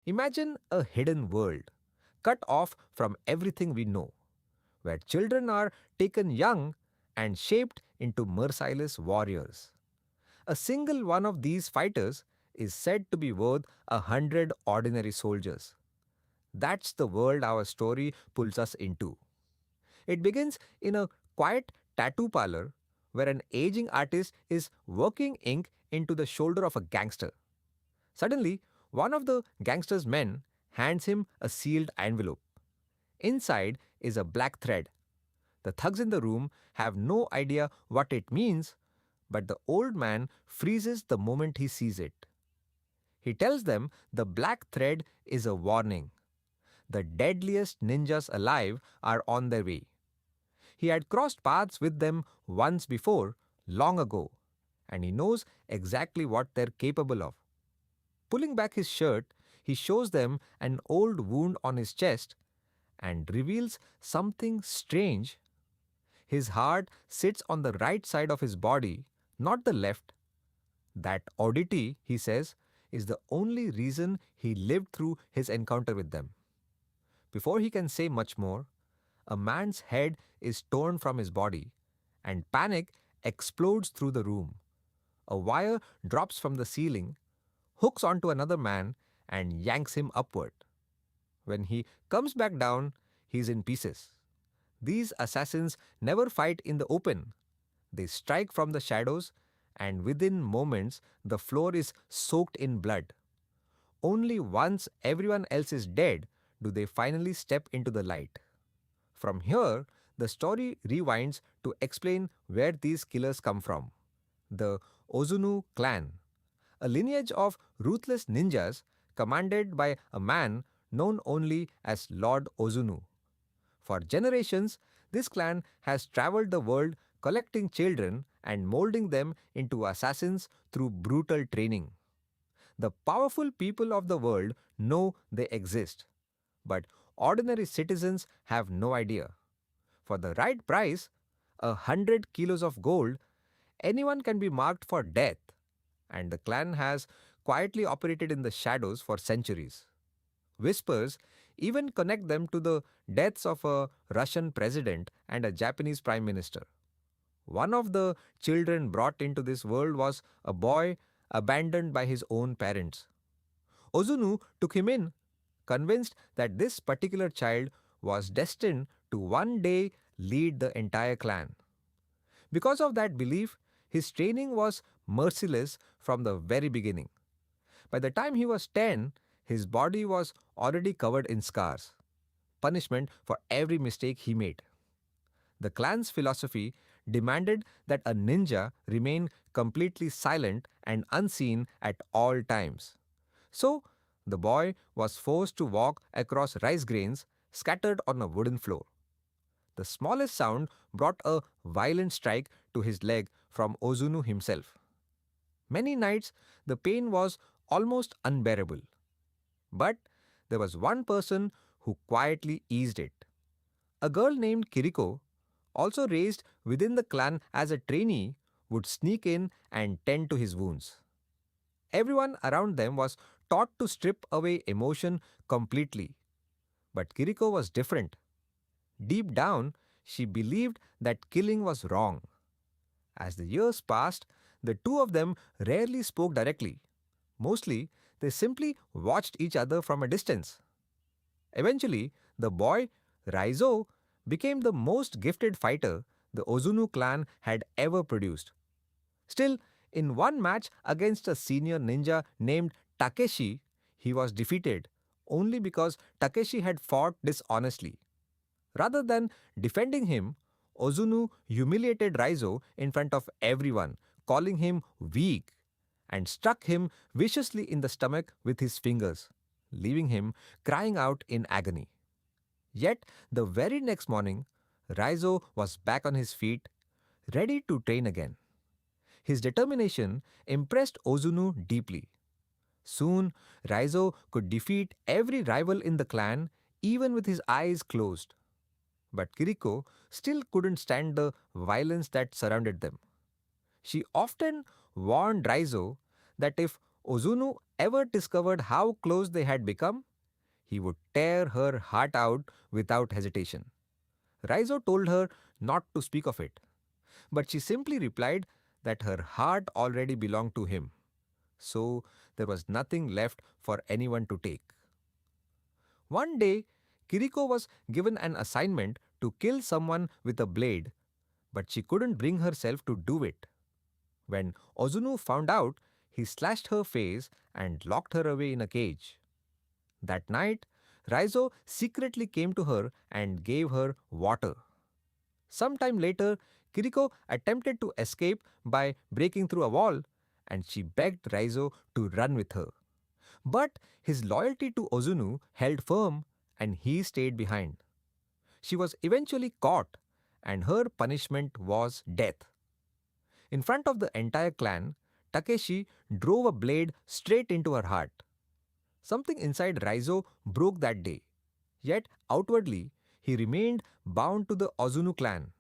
Imagine a hidden world, cut off from everything we know, where children are taken young and shaped into merciless warriors. A single one of these fighters is said to be worth 100 ordinary soldiers. That's the world our story pulls us into. It begins in a quiet tattoo parlor where an aging artist is working ink into the shoulder of a gangster. Suddenly, one of the gangster's men hands him a sealed envelope. Inside is a black thread. The thugs in the room have no idea what it means, but the old man freezes the moment he sees it. He tells them the black thread is a warning. The deadliest ninjas alive are on their way. He had crossed paths with them once before, long ago, and he knows exactly what they're capable of. Pulling back his shirt, he shows them an old wound on his chest and reveals something strange. His heart sits on the right side of his body, not the left. That oddity, he says, is the only reason he lived through his encounter with them. Before he can say much more, a man's head is torn from his body, and panic explodes through the room. A wire drops from the ceiling, hooks onto another man, and yanks him upward. When he comes back down, he's in pieces. These assassins never fight in the open. They strike from the shadows, and within moments, the floor is soaked in blood. Only once everyone else is dead do they finally step into the light. From here, the story rewinds to explain where these killers come from. The Ozunu clan, a lineage of ruthless ninjas commanded by a man known only as Lord Ozunu. For generations, this clan has traveled the world collecting children and molding them into assassins through brutal training. The powerful people of the world know they exist, but ordinary citizens have no idea. For the right price, 100 kilos of gold, anyone can be marked for death, and the clan has quietly operated in the shadows for centuries. Whispers even connect them to the deaths of a Russian president and a Japanese prime minister. One of the children brought into this world was a boy abandoned by his own parents. Ozunu took him in, convinced that this particular child was destined to one day lead the entire clan. Because of that belief, his training was merciless from the very beginning. By the time he was 10, his body was already covered in scars, punishment for every mistake he made. The clan's philosophy demanded that a ninja remain completely silent and unseen at all times. So, the boy was forced to walk across rice grains scattered on a wooden floor. The smallest sound brought a violent strike to his leg from Ozunu himself. Many nights, the pain was almost unbearable. But there was one person who quietly eased it. A girl named Kiriko, also raised within the clan as a trainee, would sneak in and tend to his wounds. Everyone around them was taught to strip away emotion completely. But Kiriko was different. Deep down, she believed that killing was wrong. As the years passed, the two of them rarely spoke directly. Mostly, they simply watched each other from a distance. Eventually, the boy, Raizo, became the most gifted fighter the Ozunu clan had ever produced. Still, in one match against a senior ninja named Takeshi, he was defeated only because Takeshi had fought dishonestly. Rather than defending him, Ozunu humiliated Raizo in front of everyone, calling him weak, and struck him viciously in the stomach with his fingers, leaving him crying out in agony. Yet, the very next morning, Raizo was back on his feet, ready to train again. His determination impressed Ozunu deeply. Soon, Raizo could defeat every rival in the clan, even with his eyes closed. But Kiriko still couldn't stand the violence that surrounded them. She often warned Raizo that if Ozunu ever discovered how close they had become, he would tear her heart out without hesitation. Raizo told her not to speak of it, but she simply replied that her heart already belonged to him, so there was nothing left for anyone to take. One day, Kiriko was given an assignment to kill someone with a blade, but she couldn't bring herself to do it. When Ozunu found out, he slashed her face and locked her away in a cage. That night, Raizo secretly came to her and gave her water. Sometime later, Kiriko attempted to escape by breaking through a wall, and she begged Raizo to run with her. But his loyalty to Ozunu held firm, and he stayed behind. She was eventually caught, and her punishment was death. In front of the entire clan, Takeshi drove a blade straight into her heart. Something inside Raizo broke that day, yet outwardly he remained bound to the Ozunu clan.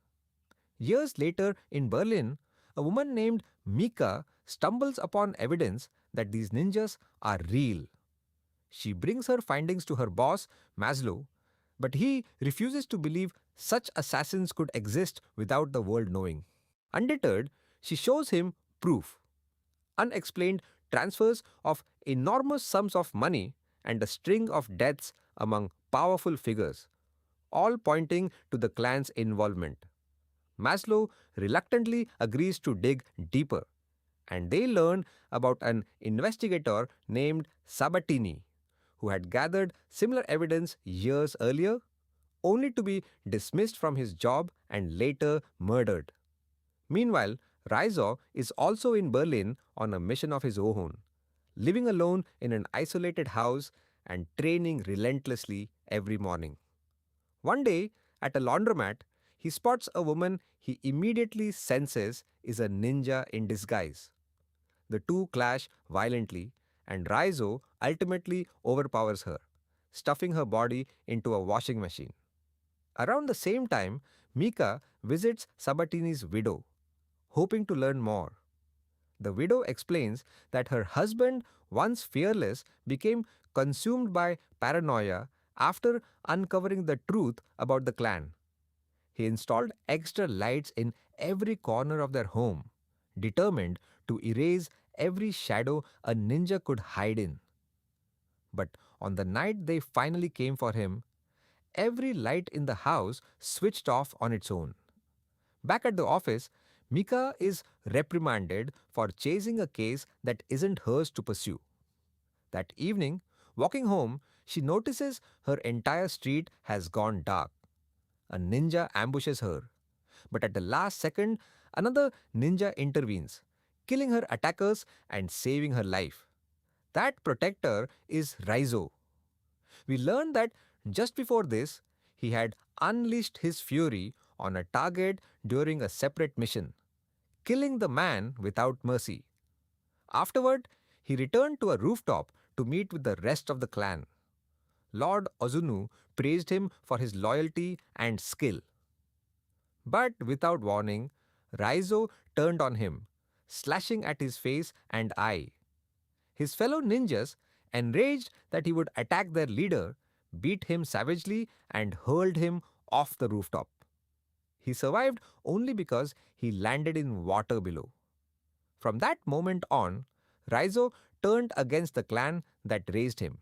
Years later in Berlin, a woman named Mika stumbles upon evidence that these ninjas are real. She brings her findings to her boss, Maslow, but he refuses to believe such assassins could exist without the world knowing. Undeterred, she shows him proof: unexplained transfers of enormous sums of money and a string of deaths among powerful figures, all pointing to the clan's involvement. Maslow reluctantly agrees to dig deeper, and they learn about an investigator named Sabatini, who had gathered similar evidence years earlier, only to be dismissed from his job and later murdered. Meanwhile, Raizo is also in Berlin on a mission of his own, living alone in an isolated house and training relentlessly every morning. One day, at a laundromat, he spots a woman he immediately senses is a ninja in disguise. The two clash violently, and Raizo ultimately overpowers her, stuffing her body into a washing machine. Around the same time, Mika visits Sabatini's widow, hoping to learn more. The widow explains that her husband, once fearless, became consumed by paranoia after uncovering the truth about the clan. He installed extra lights in every corner of their home, determined to erase every shadow a ninja could hide in. But on the night they finally came for him, every light in the house switched off on its own. Back at the office, Mika is reprimanded for chasing a case that isn't hers to pursue. That evening, walking home, she notices her entire street has gone dark. A ninja ambushes her, but at the last second, another ninja intervenes, killing her attackers and saving her life. That protector is Raizo. We learn that just before this, he had unleashed his fury on a target during a separate mission, killing the man without mercy. Afterward, he returned to a rooftop to meet with the rest of the clan. Lord Ozunu praised him for his loyalty and skill. But without warning, Raizo turned on him, slashing at his face and eye. His fellow ninjas, enraged that he would attack their leader, beat him savagely and hurled him off the rooftop. He survived only because he landed in water below. From that moment on, Raizo turned against the clan that raised him,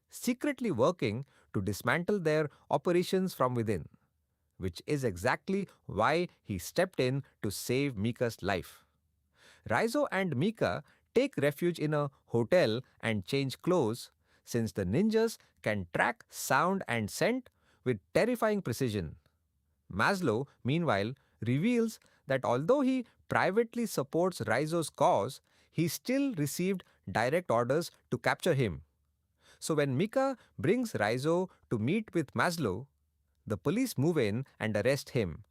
secretly working to dismantle their operations from within, which is exactly why he stepped in to save Mika's life. Raizo and Mika take refuge in a hotel and change clothes, since the ninjas can track sound and scent with terrifying precision. Maslow, meanwhile, reveals that although he privately supports Raizo's cause, he still received direct orders to capture him. So when Mika brings Raizo to meet with Maslow, the police move in and arrest him,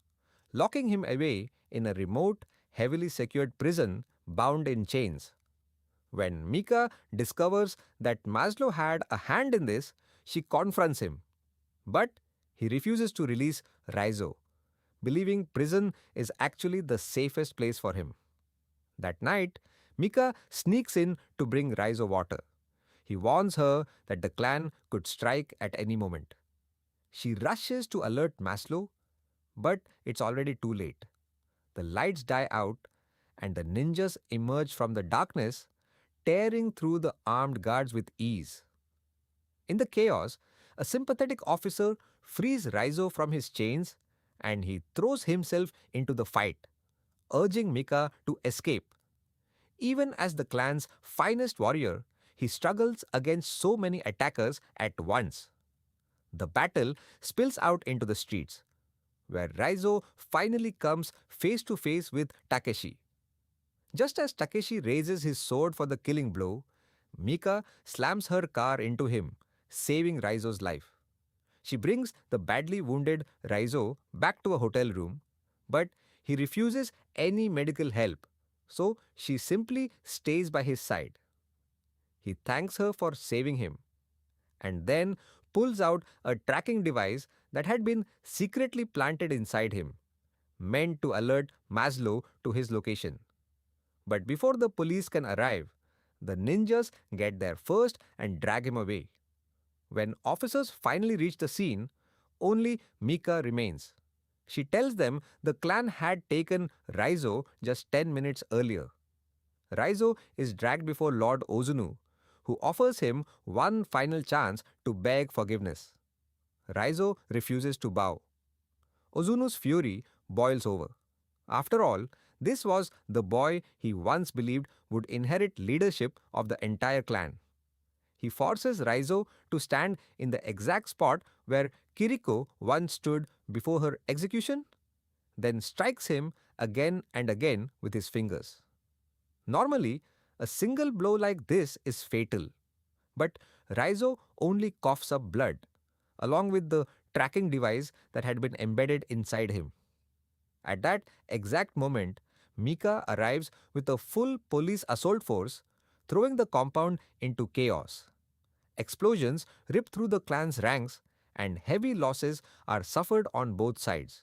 locking him away in a remote, heavily secured prison bound in chains. When Mika discovers that Maslow had a hand in this, she confronts him. But he refuses to release Raizo, believing prison is actually the safest place for him. That night, Mika sneaks in to bring Raizo water. He warns her that the clan could strike at any moment. She rushes to alert Maslow, but it's already too late. The lights die out, and the ninjas emerge from the darkness, tearing through the armed guards with ease. In the chaos, a sympathetic officer frees Raizo from his chains and he throws himself into the fight, urging Mika to escape. Even as the clan's finest warrior, he struggles against so many attackers at once. The battle spills out into the streets, where Raizo finally comes face to face with Takeshi. Just as Takeshi raises his sword for the killing blow, Mika slams her car into him, saving Raizo's life. She brings the badly wounded Raizo back to a hotel room, but he refuses any medical help, so she simply stays by his side. He thanks her for saving him and then pulls out a tracking device that had been secretly planted inside him, meant to alert Maslow to his location. But before the police can arrive, the ninjas get there first and drag him away. When officers finally reach the scene, only Mika remains. She tells them the clan had taken Raizo just 10 minutes earlier. Raizo is dragged before Lord Ozunu, who offers him one final chance to beg forgiveness. Raizo refuses to bow. Ozunu's fury boils over. After all, this was the boy he once believed would inherit leadership of the entire clan. He forces Raizo to stand in the exact spot where Kiriko once stood before her execution, then strikes him again and again with his fingers. Normally, a single blow like this is fatal, but Raizo only coughs up blood, along with the tracking device that had been embedded inside him. At that exact moment, Mika arrives with a full police assault force, throwing the compound into chaos. Explosions rip through the clan's ranks, and heavy losses are suffered on both sides.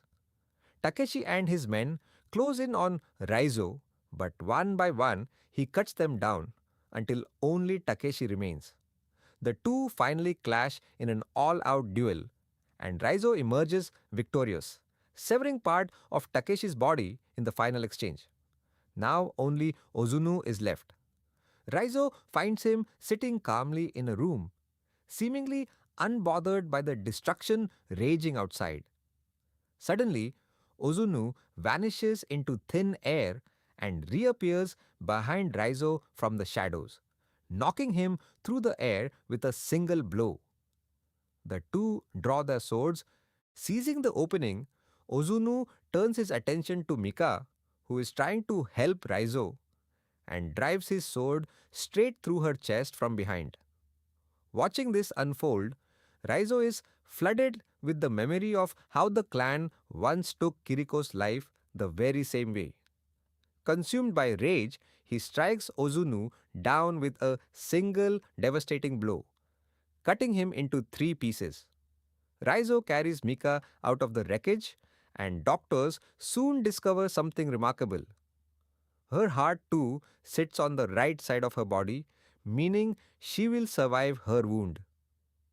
Takeshi and his men close in on Raizo, but one by one he cuts them down until only Takeshi remains. The two finally clash in an all-out duel, and Raizo emerges victorious, severing part of Takeshi's body in the final exchange. Now only Ozunu is left. Raizo finds him sitting calmly in a room, seemingly unbothered by the destruction raging outside. Suddenly, Ozunu vanishes into thin air and reappears behind Raizo from the shadows, knocking him through the air with a single blow. The two draw their swords. Seizing the opening, Ozunu turns his attention to Mika, who is trying to help Raizo, and drives his sword straight through her chest from behind. Watching this unfold, Raizo is flooded with the memory of how the clan once took Kiriko's life the very same way. Consumed by rage, he strikes Ozunu down with a single devastating blow, cutting him into 3 pieces. Raizo carries Mika out of the wreckage, and doctors soon discover something remarkable. Her heart too sits on the right side of her body, meaning she will survive her wound.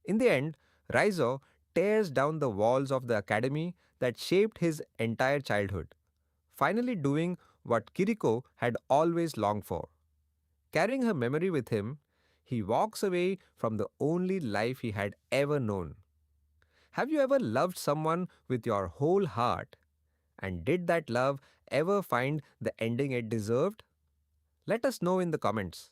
In the end, Raizo tears down the walls of the academy that shaped his entire childhood, finally doing what Kiriko had always longed for. Carrying her memory with him, he walks away from the only life he had ever known. Have you ever loved someone with your whole heart? And did that love ever find the ending it deserved? Let us know in the comments.